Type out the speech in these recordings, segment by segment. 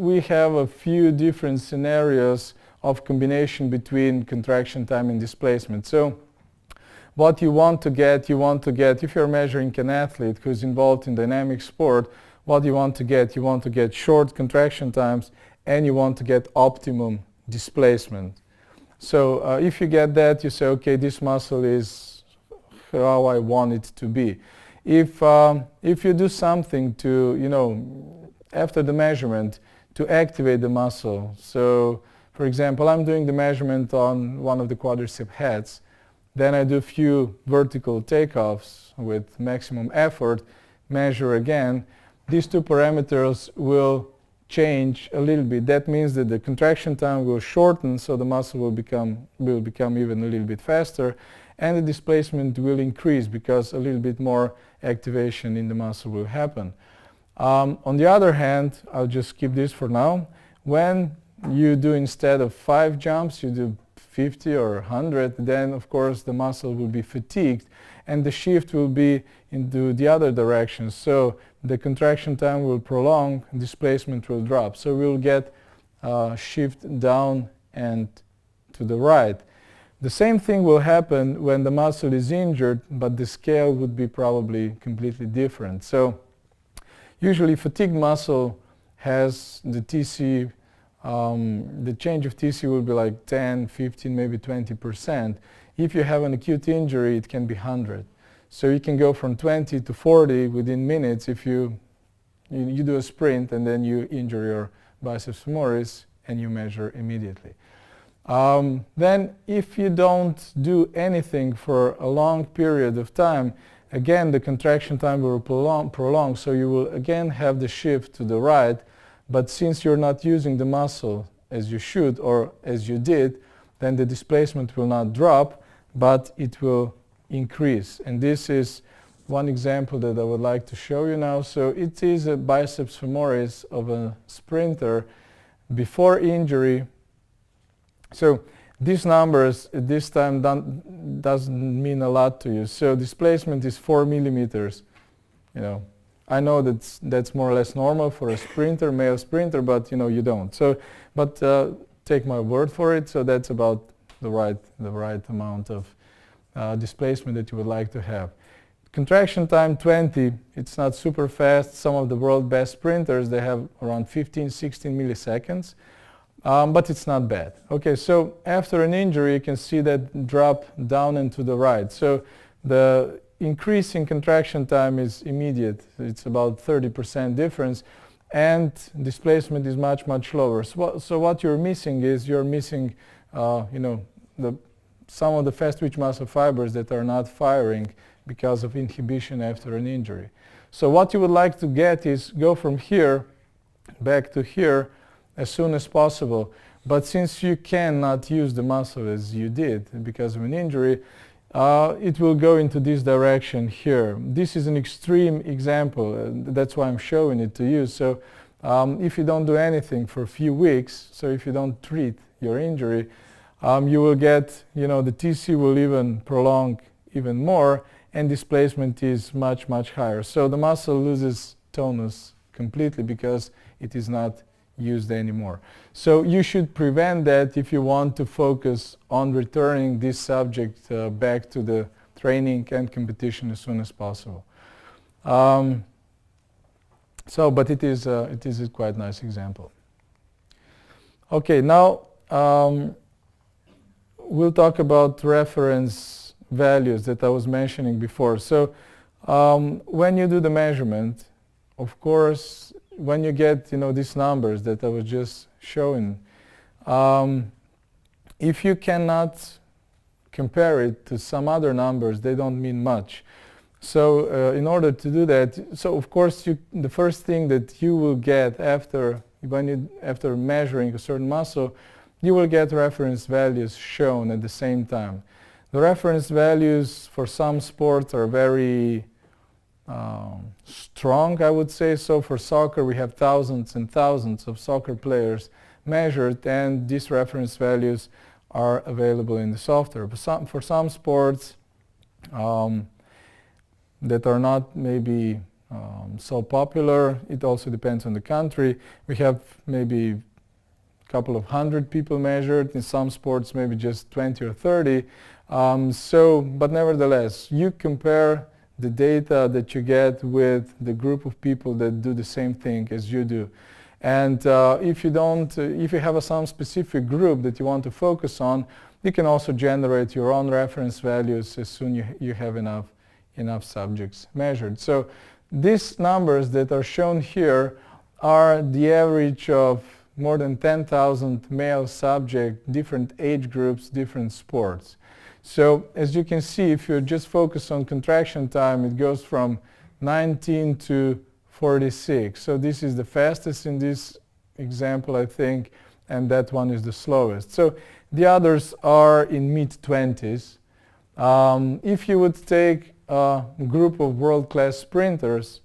we have a few different scenarios of combination between contraction time and displacement. So what you want to get, if you're measuring an athlete who's involved in dynamic sport, what you want to get short contraction times and you want to get optimum displacement. So if you get that, you say, okay, this muscle is how I want it to be. If you do something to, after the measurement, to activate the muscle. So, for example, I'm doing the measurement on one of the quadricep heads. Then I do a few vertical takeoffs with maximum effort, measure again. These two parameters will change a little bit. That means that the contraction time will shorten, so the muscle will become even a little bit faster, and the displacement will increase because a little bit more activation in the muscle will happen. On the other hand, I'll just keep this for now. When you do, instead of 5 jumps, you do 50 or 100, then of course the muscle will be fatigued and the shift will be into the other direction. So the contraction time will prolong, displacement will drop. So we'll get shift down and to the right. The same thing will happen when the muscle is injured, but the scale would be probably completely different. So usually fatigued muscle has the TC, the change of TC will be like 10, 15, maybe 20%. If you have an acute injury, it can be 100. So you can go from 20 to 40 within minutes if you do a sprint and then you injure your biceps femoris and you measure immediately. Then if you don't do anything for a long period of time, again the contraction time will prolong, so you will again have the shift to the right, but since you're not using the muscle as you should or as you did, then the displacement will not drop, but it will increase. And this is one example that I would like to show you now. So it is a biceps femoris of a sprinter before injury. So these numbers at this time doesn't mean a lot to you. So displacement is 4 millimeters. I know that's more or less normal for a sprinter, male sprinter, but you don't. So, but take my word for it. So that's about the right amount of displacement that you would like to have. Contraction time 20. It's not super fast. Some of the world best sprinters, they have around 15, 16 milliseconds. But it's not bad. Okay, so after an injury, you can see that drop down and to the right. So the increase in contraction time is immediate. It's about 30% difference, and displacement is much, much lower. So what you're missing is some of the fast twitch muscle fibers that are not firing because of inhibition after an injury. So what you would like to get is go from here back to here as soon as possible. But since you cannot use the muscle as you did because of an injury, it will go into this direction here. This is an extreme example. That's why I'm showing it to you. So if you don't do anything for a few weeks, so if you don't treat your injury, you will get, the TC will even prolong even more, and displacement is much, much higher. So the muscle loses tonus completely because it is not used anymore. So you should prevent that if you want to focus on returning this subject back to the training and competition as soon as possible. But it is a quite nice example. Okay, now we'll talk about reference values that I was mentioning before. So when you do the measurement, of course, when you get these numbers that I was just showing, if you cannot compare it to some other numbers, they don't mean much. So in order to do that, so of course the first thing that you will get after measuring a certain muscle, you will get reference values shown at the same time. The reference values for some sports are very strong, I would say. So for soccer, we have thousands and thousands of soccer players measured, and these reference values are available in the software. But for some sports that are not maybe so popular. It also depends on the country. We have maybe a couple of hundred people measured. In some sports, maybe just 20 or 30. But nevertheless, you compare the data that you get with the group of people that do the same thing as you do. And if you have some specific group that you want to focus on, you can also generate your own reference values as soon you have enough subjects measured. So these numbers that are shown here are the average of more than 10,000 male subjects, different age groups, different sports. So as you can see, if you just focus on contraction time, it goes from 19 to 46. So this is the fastest in this example, I think, and that one is the slowest. So the others are in mid-20s. If you would take a group of world-class sprinters,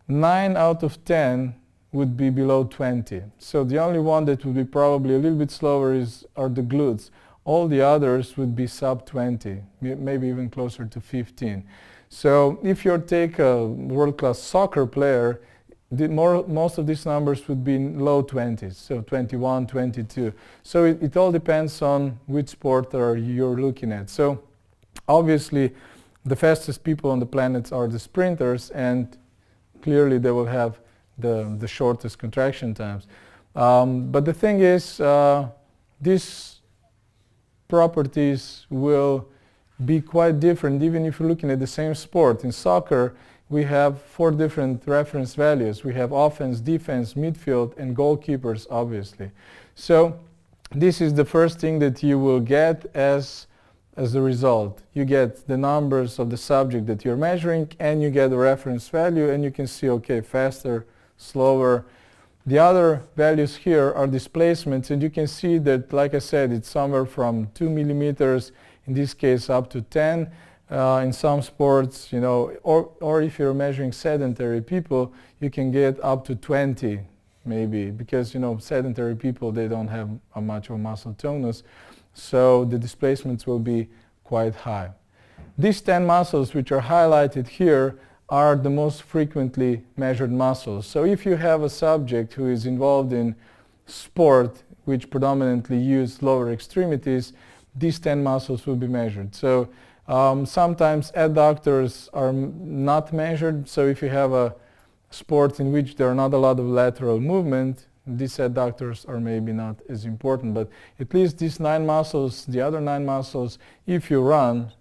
9 out of 10 would be below 20. So the only one that would be probably a little bit slower are the glutes. All the others would be sub 20, maybe even closer to 15. So if you take a world-class soccer player, most of these numbers would be in low 20s, so 21, 22. So it all depends on which sport you're looking at. So obviously the fastest people on the planet are the sprinters, and clearly they will have the shortest contraction times. But the thing is, these properties will be quite different even if you're looking at the same sport. In soccer, we have 4 different reference values. We have offense, defense, midfield, and goalkeepers, obviously. So this is the first thing that you will get as a result. You get the numbers of the subject that you're measuring, and you get the reference value, and you can see, okay, faster, slower. The other values here are displacements, and you can see that, like I said, it's somewhere from 2 millimeters, in this case up to 10. In some sports, or if you're measuring sedentary people, you can get up to 20 maybe, because sedentary people, they don't have much of muscle tonus, so the displacements will be quite high. These 10 muscles which are highlighted here are the most frequently measured muscles. So if you have a subject who is involved in sport which predominantly use lower extremities, these 10 muscles will be measured. So sometimes adductors are not measured, so if you have a sport in which there are not a lot of lateral movement, these adductors are maybe not as important, but at least these 9 muscles, the other 9 muscles, if you run,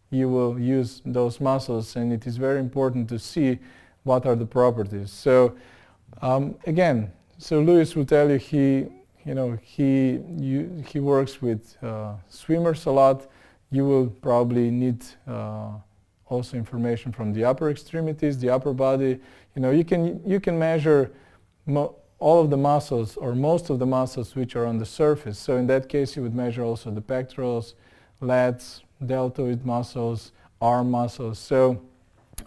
you will use those muscles, and it is very important to see what are the properties. So again, so Lewis will tell you he works with swimmers a lot. You will probably need also information from the upper extremities, the upper body. You can measure all of the muscles or most of the muscles which are on the surface. So in that case, you would measure also the pectorals, lats, deltoid muscles, arm muscles. So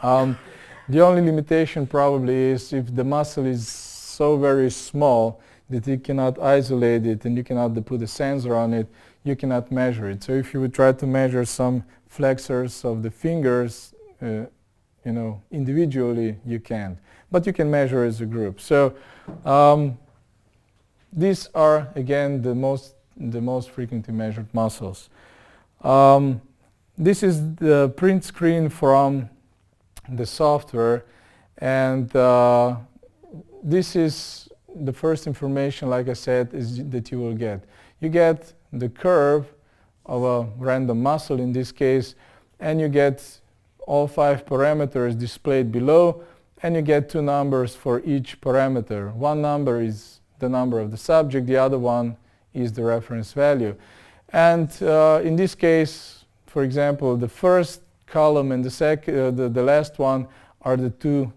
the only limitation probably is if the muscle is so very small that you cannot isolate it and you cannot put a sensor on it, you cannot measure it. So if you would try to measure some flexors of the fingers, individually, you can't. But you can measure as a group. So these are, again, the most frequently measured muscles. This is the print screen from the software, and this is the first information, like I said, is that you will get. You get the curve of a random muscle in this case, and you get all 5 parameters displayed below, and you get 2 numbers for each parameter. One number is the number of the subject, the other one is the reference value. And in this case, for example, the first column and the last one are the 2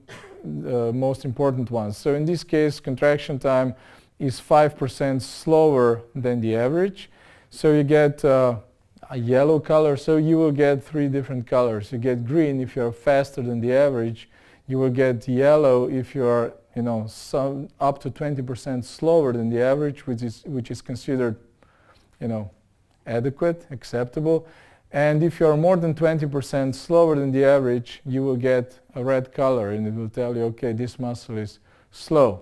most important ones. So in this case, contraction time is 5% slower than the average. So you get a yellow color, so you will get 3 different colors. You get green if you're faster than the average. You will get yellow if you are up to 20% slower than the average, which is considered adequate, acceptable. And if you are more than 20% slower than the average, you will get a red color, and it will tell you, okay, this muscle is slow.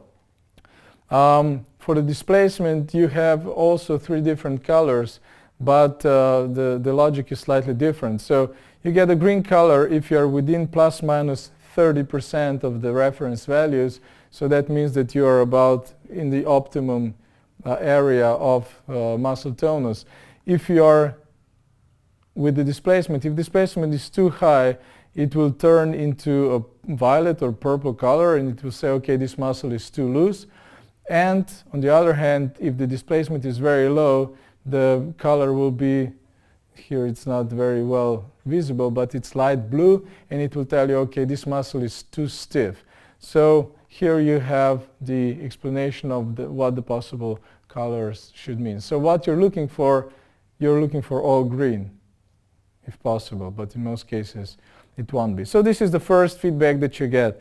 For the displacement, you have also 3 different colors, but the logic is slightly different. So you get a green color if you are within plus minus 30% of the reference values. So that means that you are about in the optimum area of muscle tonus. If you are with the displacement, if displacement is too high, it will turn into a violet or purple color, and it will say, okay, this muscle is too loose. And on the other hand, if the displacement is very low, the color will be, here it's not very well visible, but it's light blue, and it will tell you, okay, this muscle is too stiff. So here you have the explanation of what the possible colors should mean. So what you're looking for all green, if possible, but in most cases it won't be. So this is the first feedback that you get.